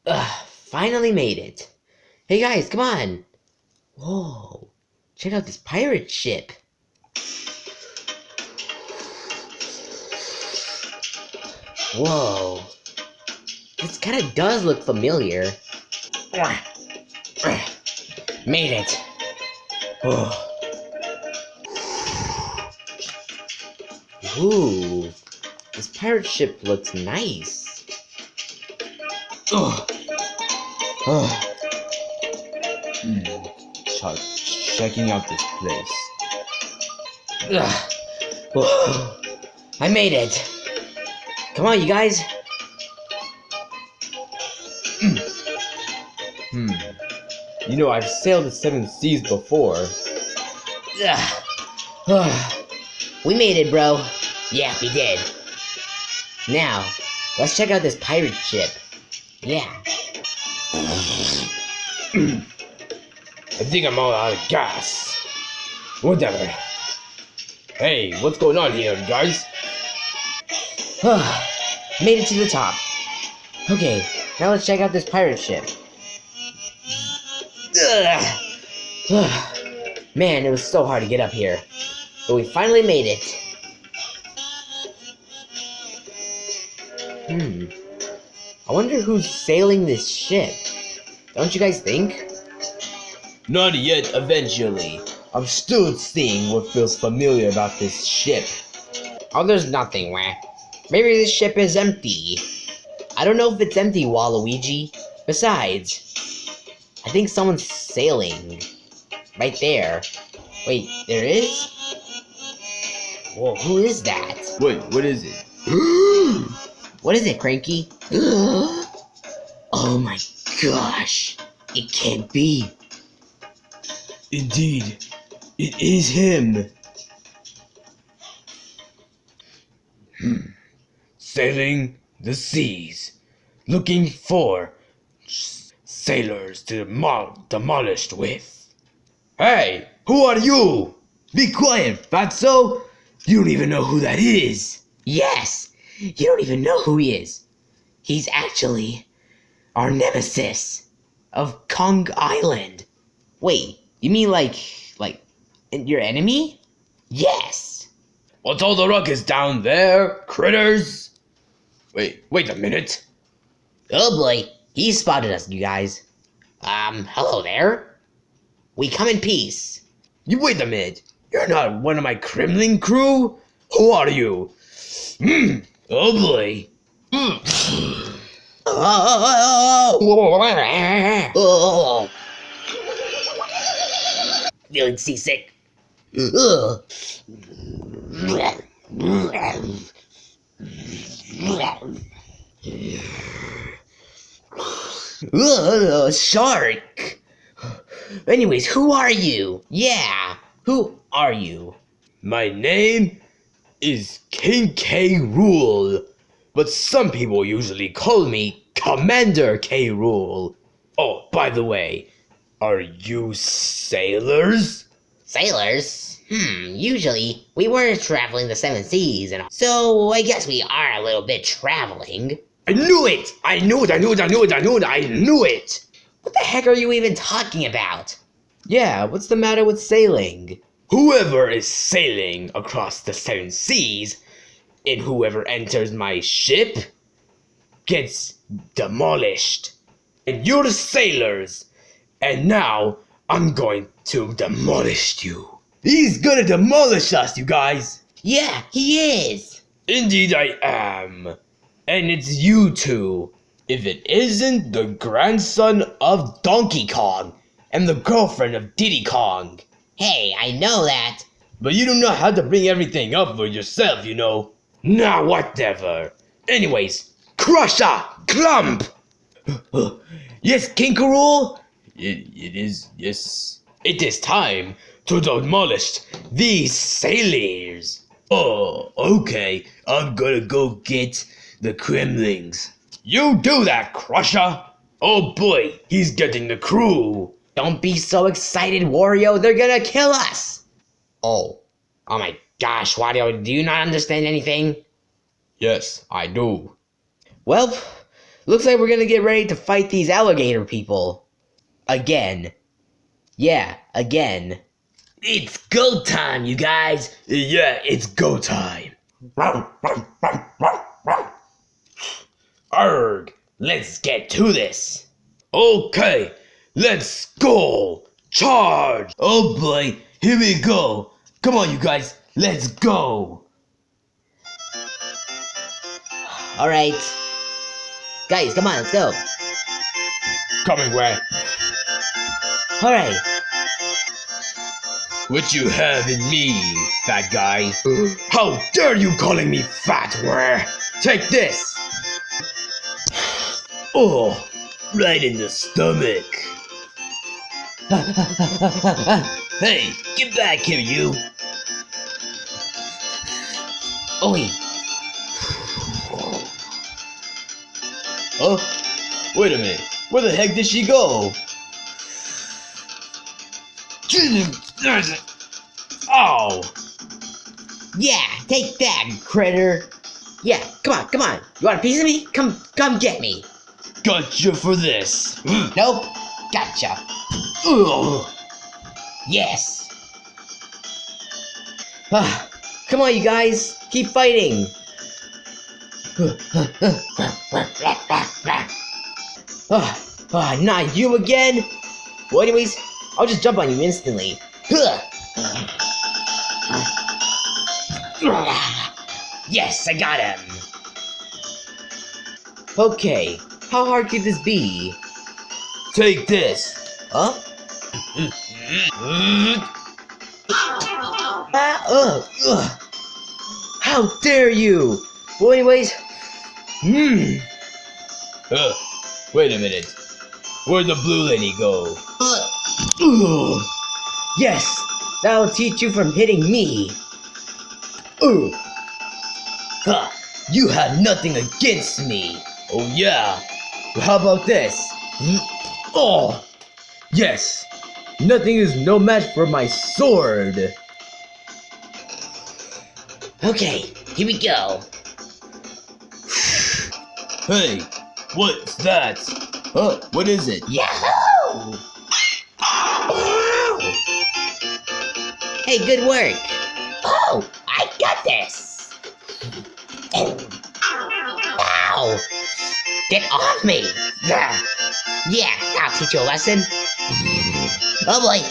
Finally made it. Hey guys, come on. Whoa, check out this pirate ship. Whoa, this kind of does look familiar. Made it. Ooh, this pirate ship looks nice. Checking out this place. I made it. Come on, you guys. You know, I've sailed the 7 seas before. We made it, bro. Yeah, we did. Now, let's check out this pirate ship. Yeah. I think I'm all out of gas. Whatever. Hey, what's going on here, guys? Made it to the top. Okay, now let's check out this pirate ship. Man, it was so hard to get up here. But we finally made it. I wonder who's sailing this ship. Don't you guys think? Not yet, eventually. I'm still seeing what feels familiar about this ship. Oh, there's nothing, wah. Maybe this ship is empty. I don't know if it's empty, Waluigi. Besides, I think someone's sailing. Right there. Wait, there is? Whoa, who is that? Wait, what is it? What is it, Cranky? Oh my gosh. It can't be. Indeed, it is him. Sailing the seas, looking for sailors to demolished with. Hey, who are you? Be quiet, fatso. You don't even know who that is. Yes, you don't even know who he is. He's actually our nemesis of Kong Island. Wait, you mean like your enemy? Yes. What's all the ruckus down there, critters? Wait a minute. Oh boy, he spotted us, you guys. Hello there. We come in peace. You wait a minute. You're not one of my Kremlin crew? Who are you? Oh boy. Oh. Feeling seasick. Shark. Anyways, who are you? Yeah, who are you? My name is King K. Rool, but some people usually call me Commander K. Rool. Oh, by the way, are you sailors? Sailors? Usually we were traveling the 7 seas and all. So I guess we are a little bit traveling. I knew it! I knew it! What the heck are you even talking about? Yeah, what's the matter with sailing? Whoever is sailing across the 7 seas, and whoever enters my ship, gets demolished. And you're the sailors, and now I'm going to demolish you. He's gonna demolish us, you guys! Yeah, he is! Indeed I am. And it's you two. If it isn't the grandson of Donkey Kong and the girlfriend of Diddy Kong. Hey, I know that. But you do not have to bring everything up for yourself, you know. Nah, whatever. Anyways, Crusher, Clump! Yes, King K. Rool? It is, yes. It is time to demolish these sailors. Oh, okay. I'm gonna go get the Kremlings. You do that, Crusher! Oh boy, he's getting the crew! Don't be so excited, Wario, they're gonna kill us! Oh my gosh, Wario, do you not understand anything? Yes, I do. Well, Looks like we're gonna get ready to fight these alligator people. Again. Yeah, again. It's go time, you guys. Yeah, it's go time. Arg, let's get to this. Okay, let's go. Charge. Oh boy, here we go. Come on, you guys, let's go. Alright. Guys, come on, let's go. Coming where? Alright. What you have in me, fat guy? How dare you calling me fat, where? Take this. Oh, right in the stomach. Hey, get back here, you. Oi. Huh? Wait a minute. Where the heck did she go? Oh! Yeah, take that, critter. Yeah, come on. You want a piece of me? Come get me. Gotcha for this. Nope. Gotcha. Ugh. Yes. Come on, you guys. Keep fighting. Not you again? Well, anyways, I'll just jump on you instantly. Yes, I got him. Okay, how hard could this be? Take this. Huh? How dare you? Well, anyways, Wait a minute. Where'd the blue lady go? Yes, that'll teach you from hitting me. You have nothing against me. Oh yeah. How about this? Oh, yes. Nothing is no match for my sword. Okay, here we go. Hey, what's that? Huh? What is it? Yahoo! Hey, good work. Oh, I got this. Ow! Get off me! Yeah, I'll teach you a lesson. Oh boy!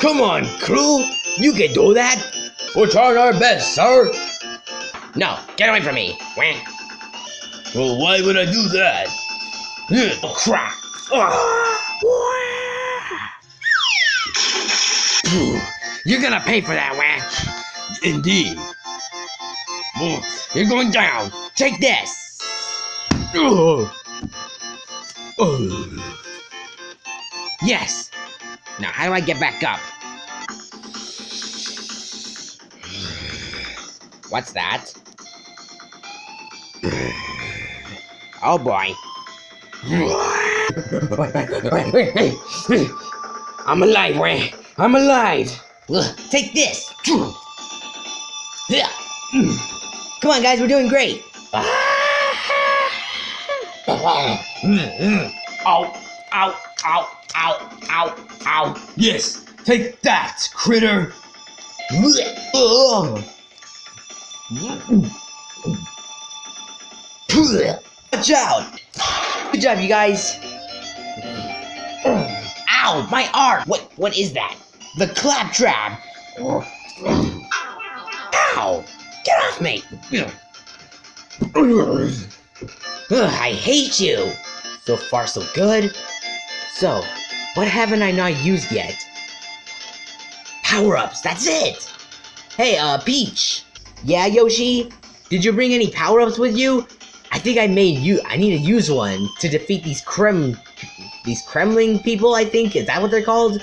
Come on, crew. You can do that. We're trying our best, sir. No, get away from me! Wah. Well, why would I do that? Oh, crap! You're gonna pay for that, Wah! Indeed. You're going down! Take this! Yes! Now, how do I get back up? What's that? Oh boy. I'm alive, Ray. I'm alive. Take this. Come on, guys, we're doing great. Ow, ow, ow, ow, ow, ow. Yes, take that, critter. Watch out! Good job, you guys. Ow, my arm! What is that? The claptrap! Ow! Get off me! I hate you! So far, so good. So, what haven't I not used yet? Power-ups, that's it! Hey, Peach! Yeah, Yoshi? Did you bring any power-ups with you? I think I need to use one to defeat these Kremling people, I think? Is that what they're called?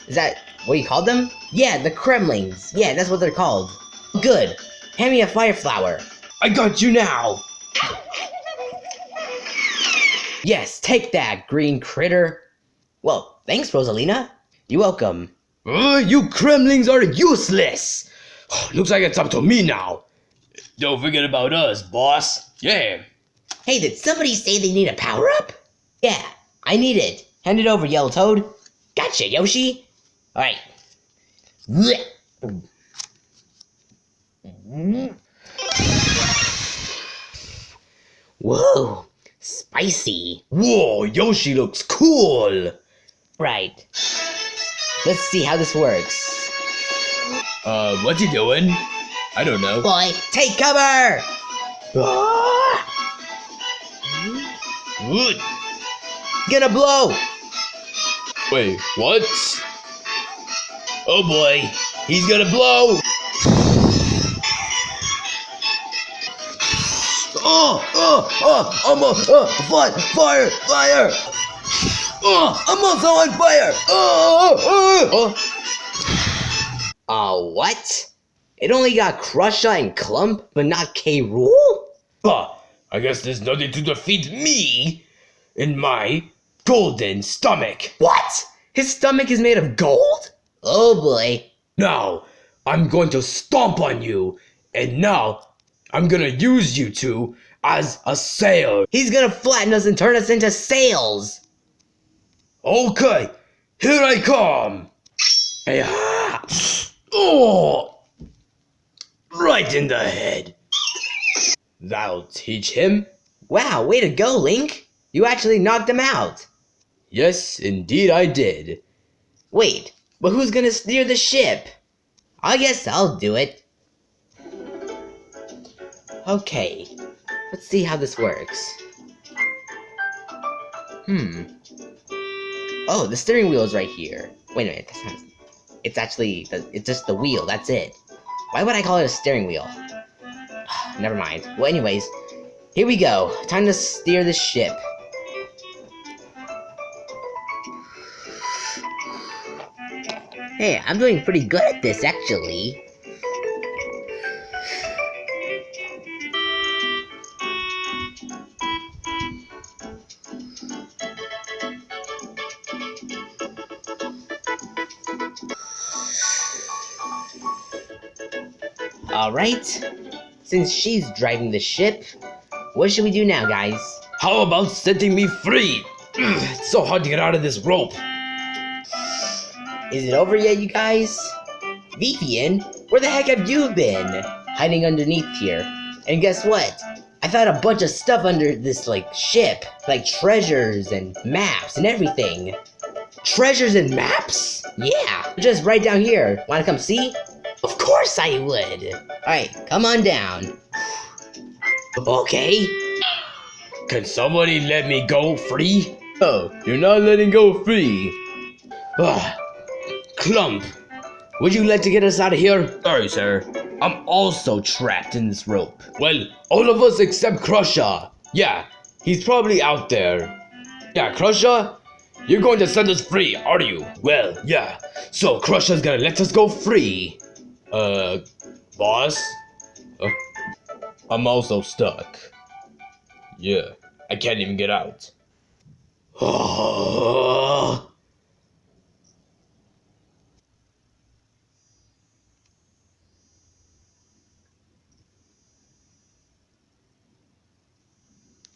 Is that what you called them? Yeah, the Kremlings. Yeah, that's what they're called. Good. Hand me a fire flower. I got you now. Yes, take that, green critter. Well, thanks, Rosalina. You're welcome. You Kremlings are useless. Looks like it's up to me now. Don't forget about us, boss. Yeah. Hey, did somebody say they need a power-up? Yeah, I need it. Hand it over, Yellow Toad. Gotcha, Yoshi. Alright. Whoa, spicy. Whoa, Yoshi looks cool. Right. Let's see how this works. What's he doing? I don't know. Boy, take cover! What? Gonna blow! Wait, what? Oh boy, he's gonna blow! Fire! I'm also on fire! What? It only got Crusher and Clump, but not K. Rool? I guess there's nothing to defeat me in my golden stomach. What? His stomach is made of gold? Oh boy. Now, I'm going to stomp on you, and now I'm gonna use you two as a sail. He's gonna flatten us and turn us into sails. Okay, here I come. Hey, oh, right in the head. That'll teach him. Wow, way to go, Link. You actually knocked him out. Yes, indeed I did. Wait, but who's gonna steer the ship? I guess I'll do it. Okay, let's see how this works. Oh, the steering wheel is right here. Wait a minute, that's not... It's actually... It's just the wheel, that's it. Why would I call it a steering wheel? Never mind. Well, anyways, here we go. Time to steer the ship. Hey, I'm doing pretty good at this, actually. Alright, since she's driving the ship, what should we do now, guys? How about setting me free? It's so hard to get out of this rope. Is it over yet, you guys? Vivian, where the heck have you been? Hiding underneath here. And guess what? I found a bunch of stuff under this, ship. Like treasures and maps and everything. Treasures and maps? Yeah, just right down here. Wanna come see? Of course I would. Alright, come on down. Okay. Can somebody let me go free? Oh, you're not letting go free. Clump, would you like to get us out of here? Sorry, sir. I'm also trapped in this rope. Well, all of us except Crusher. Yeah, he's probably out there. Yeah, Crusher, you're going to set us free, are you? Well, yeah. So Crusher's gonna let us go free. Boss? I'm also stuck. Yeah, I can't even get out.